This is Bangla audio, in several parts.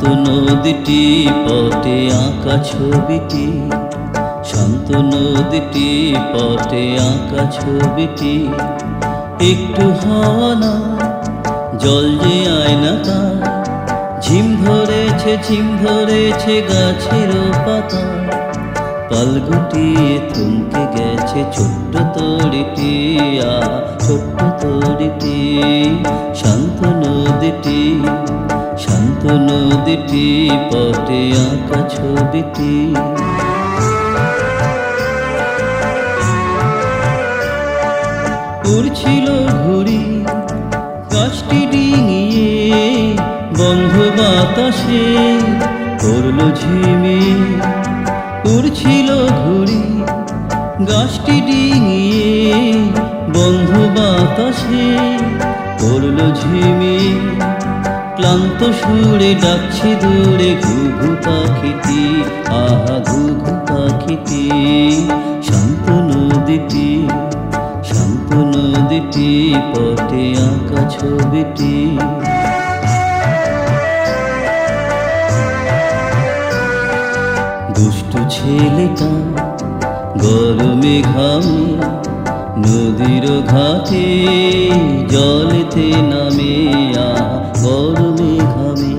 শান্ত নদীটি পটে আঁকা ছবিটি, শান্ত নদীটি পটে আঁকা ছবিটি। একটু হাওয়া না, জল যে আয়না তার, ঝিম ধরেছে গাছের পাতা। পাল গুটিয়ে থমকে গেছে ছোট্ট তরিটি, ছোট্ট তরিটি। শান্ত নদীটি, শান্ত নদীটি পটে আঁকা ছবিটি। উড়ছিল ঘুড়ি গাছটি ডিঙিয়ে, বন্ধ বাতাসে করলো ঝিমিয়ে। উড়ছিল ঘুড়ি গাছটি ডিঙিয়ে, বন্ধ বাতাসে করলো ঝিমিয়ে। ক্লান্ত সুরে ডাকছে দূরে ঘুঘু পাখিটি, আহা ঘুঘু পাখিটি। শান্ত নদীটি, শান্ত নদীটি পটে আঁকা ছবিটি। দুষ্টু ছেলেটা গরমে ঘামে, নদীর ঘাটে জলেতে নামে, গরমে ঘামে।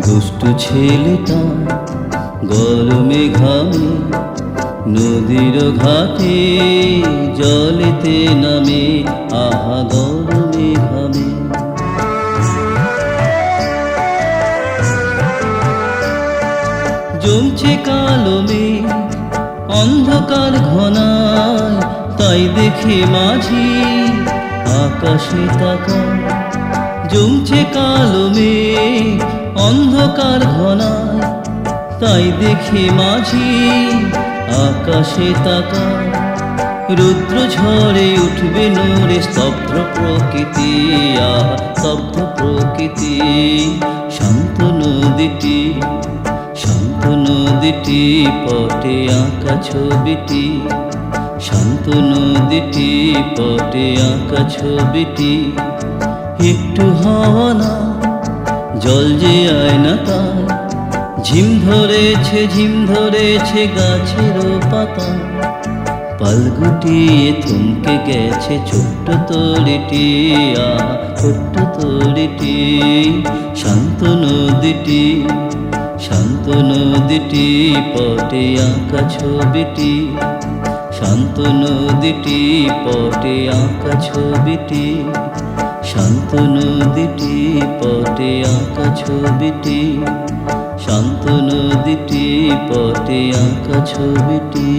দুষ্টু ছেলেটা গরমে ঘামে, নদীর ঘাটে জলেতে নামে, আহা গরমে ঘামে। জমছে কালো মেঘ অন্ধকার ঘনায়, তাই দেখে মাঝি আকাশে তাকায়। জমছে কালো মেঘ অন্ধকার ঘনায়, তাই দেখে মাঝি আকাশে তাকায়। রুদ্র ঝড়ে উঠবে নূরে স্তব্ধ প্রকৃতি, স্তব্ধ প্রকৃতি। শান্ত নদীটি, শান্ত নদীটি পটে আঁকা ছবিটি। শান্ত নদীটি পটে আঁকা ছবিটি। একটু হাওয়া না, জল যে আয়না তার, ঝিম ধরেছে গাছের পাতা। পাল গুটিয়ে থমকে গেছে ছোট্ট তরিটি, ছোট্ট তরিটি। শান্ত নদীটি, শান্ত নদীটি পটে আঁকা ছবিটি। শান্ত নদীটি পটে আঁকা ছবিটি। শান্ত নদীটি পটে আঁকা ছবিটি। শান্ত নদীটি পটে আঁকা ছবিটি।